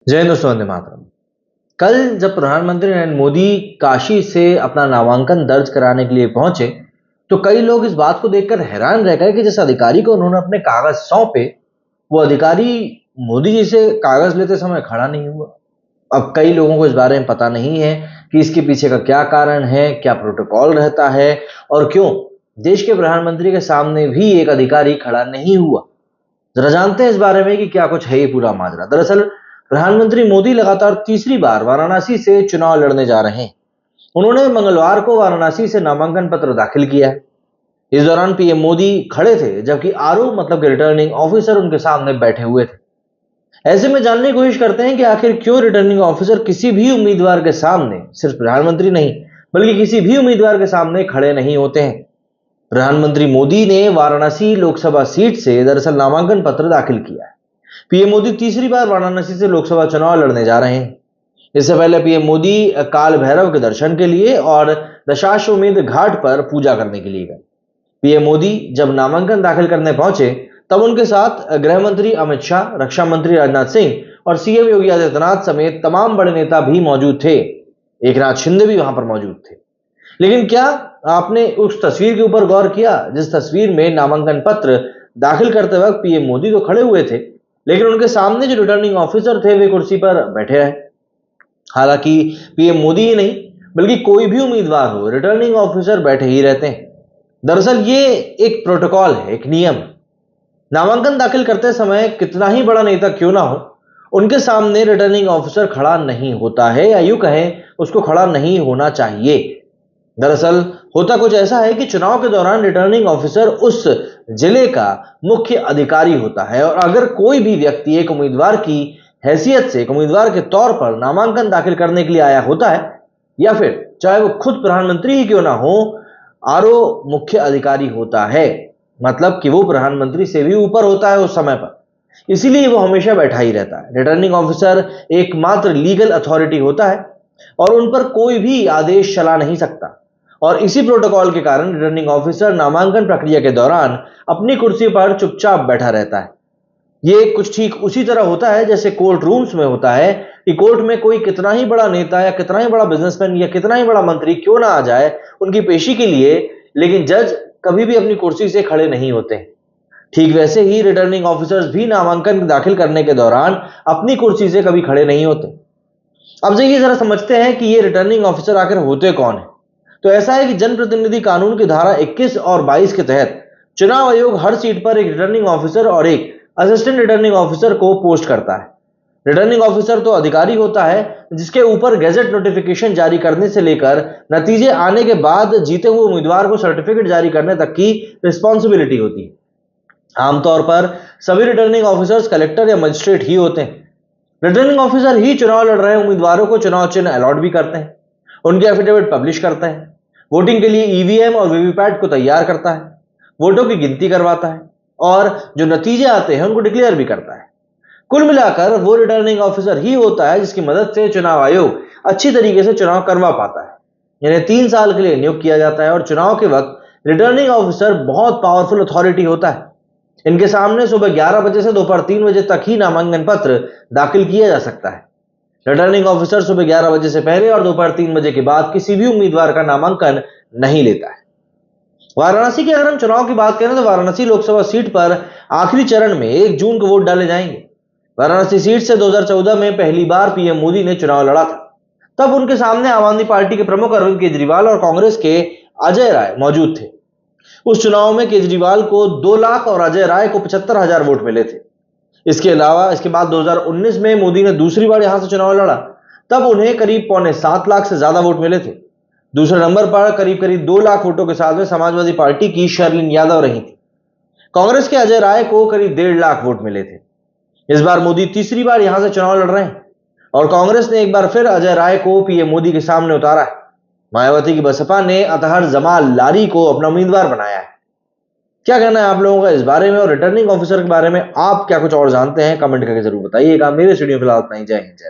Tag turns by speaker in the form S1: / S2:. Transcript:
S1: जय हिंद दोस्तों, वंदे मातरम। कल जब प्रधानमंत्री नरेंद्र मोदी काशी से अपना नामांकन दर्ज कराने के लिए पहुंचे, तो कई लोग इस बात को देखकर हैरान रह गए कि जिस अधिकारी को उन्होंने अपने कागज सौंपे, वो अधिकारी मोदी जी से कागज लेते समय खड़ा नहीं हुआ। अब कई लोगों को इस बारे में पता नहीं है कि इसके पीछे का क्या कारण है, क्या प्रोटोकॉल रहता है और क्यों देश के प्रधानमंत्री के सामने भी एक अधिकारी खड़ा नहीं हुआ। जरा जानते हैं इस बारे में कि क्या कुछ है ये पूरा माजरा। दरअसल प्रधानमंत्री मोदी लगातार तीसरी बार वाराणसी से चुनाव लड़ने जा रहे हैं। उन्होंने मंगलवार को वाराणसी से नामांकन पत्र दाखिल किया है। इस दौरान पीएम मोदी खड़े थे, जबकि आरओ मतलब कि रिटर्निंग ऑफिसर उनके सामने बैठे हुए थे। ऐसे में जानने की कोशिश करते हैं कि आखिर क्यों रिटर्निंग ऑफिसर किसी भी उम्मीदवार के सामने, सिर्फ प्रधानमंत्री नहीं बल्कि किसी भी उम्मीदवार के सामने खड़े नहीं होते हैं। प्रधानमंत्री मोदी ने वाराणसी लोकसभा सीट से दरअसल नामांकन पत्र दाखिल किया है। पीएम मोदी तीसरी बार वाराणसी से लोकसभा चुनाव लड़ने जा रहे हैं। इससे पहले पीएम मोदी काल भैरव के दर्शन के लिए और दशाश्वमेध घाट पर पूजा करने के लिए गए। पीएम मोदी जब नामांकन दाखिल करने पहुंचे, तब उनके साथ गृह मंत्री अमित शाह, रक्षा मंत्री राजनाथ सिंह और सीएम योगी आदित्यनाथ समेत तमाम बड़े नेता भी मौजूद थे। एकनाथ शिंदे भी वहां पर मौजूद थे। लेकिन क्या आपने उस तस्वीर के ऊपर गौर किया, जिस तस्वीर में नामांकन पत्र दाखिल करते वक्त पीएम मोदी तो खड़े हुए थे, लेकिन उनके सामने जो रिटर्निंग ऑफिसर थे वे कुर्सी पर बैठे रहे। हालांकि पीएम मोदी ही नहीं बल्कि कोई भी उम्मीदवार हो, रिटर्निंग ऑफिसर बैठे ही रहते हैं। दरअसल ये एक प्रोटोकॉल है, एक नियम है। नामांकन दाखिल करते समय कितना ही बड़ा नेता क्यों ना हो, उनके सामने रिटर्निंग ऑफिसर खड़ा नहीं होता है, या यूं कहें उसको खड़ा नहीं होना चाहिए। दरअसल होता कुछ ऐसा है कि चुनाव के दौरान रिटर्निंग ऑफिसर उस जिले का मुख्य अधिकारी होता है, और अगर कोई भी व्यक्ति एक उम्मीदवार की हैसियत से, एक उम्मीदवार के तौर पर नामांकन दाखिल करने के लिए आया होता है, या फिर चाहे वो खुद प्रधानमंत्री ही क्यों ना हो, आरओ मुख्य अधिकारी होता है। मतलब कि वो प्रधानमंत्री से भी ऊपर होता है उस समय पर, इसीलिए वो हमेशा बैठा ही रहता है। रिटर्निंग ऑफिसर एकमात्र लीगल अथॉरिटी होता है और उन पर कोई भी आदेश चला नहीं सकता, और इसी प्रोटोकॉल के कारण रिटर्निंग ऑफिसर नामांकन प्रक्रिया के दौरान अपनी कुर्सी पर चुपचाप बैठा रहता है। ये कुछ ठीक उसी तरह होता है जैसे कोर्ट रूम्स में होता है कि कोर्ट में कोई कितना ही बड़ा नेता या कितना ही बड़ा बिजनेसमैन या कितना ही बड़ा मंत्री क्यों ना आ जाए उनकी पेशी के लिए, लेकिन जज कभी भी अपनी कुर्सी से खड़े नहीं होते। ठीक वैसे ही रिटर्निंग ऑफिसर्स भी नामांकन दाखिल करने के दौरान अपनी कुर्सी से कभी खड़े नहीं होते। अब देखिए, जरा समझते हैं कि ये रिटर्निंग ऑफिसर आखिर होते कौन है। तो ऐसा है कि जनप्रतिनिधि कानून की धारा 21 और 22 के तहत चुनाव आयोग हर सीट पर एक रिटर्निंग ऑफिसर और एक असिस्टेंट रिटर्निंग ऑफिसर को पोस्ट करता है। रिटर्निंग ऑफिसर तो अधिकारी होता है जिसके ऊपर गैजेट नोटिफिकेशन जारी करने से लेकर नतीजे आने के बाद जीते हुए उम्मीदवार को सर्टिफिकेट जारी करने तक की रिस्पॉन्सिबिलिटी होती है। आमतौर पर सभी रिटर्निंग ऑफिसर्स कलेक्टर या मजिस्ट्रेट ही होते हैं। रिटर्निंग ऑफिसर ही चुनाव लड़ रहे उम्मीदवारों को चुनाव चिन्ह अलॉट भी करते हैं, उनके एफिडेविट पब्लिश करते हैं, वोटिंग के लिए ईवीएम और वीवीपैट को तैयार करता है, वोटों की गिनती करवाता है और जो नतीजे आते हैं उनको डिक्लेयर भी करता है। कुल मिलाकर वो रिटर्निंग ऑफिसर ही होता है जिसकी मदद से चुनाव आयोग अच्छी तरीके से चुनाव करवा पाता है। इन्हें 3 साल के लिए नियुक्त किया जाता है और चुनाव के वक्त रिटर्निंग ऑफिसर बहुत पावरफुल अथॉरिटी होता है। इनके सामने सुबह 11 बजे से दोपहर 3 बजे तक ही नामांकन पत्र दाखिल किया जा सकता है। रिटर्निंग ऑफिसर सुबह 11 बजे से पहले और दोपहर 3 बजे के बाद किसी भी उम्मीदवार का नामांकन नहीं लेता है। वाराणसी की अगर हम चुनाव की बात करें तो वाराणसी लोकसभा सीट पर आखिरी चरण में 1 जून को वोट डाले जाएंगे। वाराणसी सीट से 2014 में पहली बार पीएम मोदी ने चुनाव लड़ा था। तब उनके सामने आम आदमी पार्टी के प्रमुख अरविंद केजरीवाल और कांग्रेस के अजय राय मौजूद थे। उस चुनाव में केजरीवाल को 2 लाख और अजय राय को 75,000 वोट मिले थे। इसके अलावा इसके बाद 2019 में मोदी ने दूसरी बार यहां से चुनाव लड़ा, तब उन्हें करीब 6.25 लाख से ज्यादा वोट मिले थे। दूसरे नंबर पर करीब 2 लाख वोटों के साथ में समाजवादी पार्टी की शर्लिन यादव रही थी। कांग्रेस के अजय राय को करीब 1.5 लाख वोट मिले थे। इस बार मोदी तीसरी बार यहां से चुनाव लड़ रहे हैं और कांग्रेस ने एक बार फिर अजय राय को पीएम मोदी के सामने उतारा है। मायावती की बसपा ने अतहर जमाल लारी को अपना उम्मीदवार बनाया है। क्या कहना है आप लोगों का इस बारे में, और रिटर्निंग ऑफिसर के बारे में आप क्या कुछ और जानते हैं? कमेंट करके जरूर बताइएगा। मेरे स्टूडियो फिलहाल इतना ही। जय हिंद, जय भारत।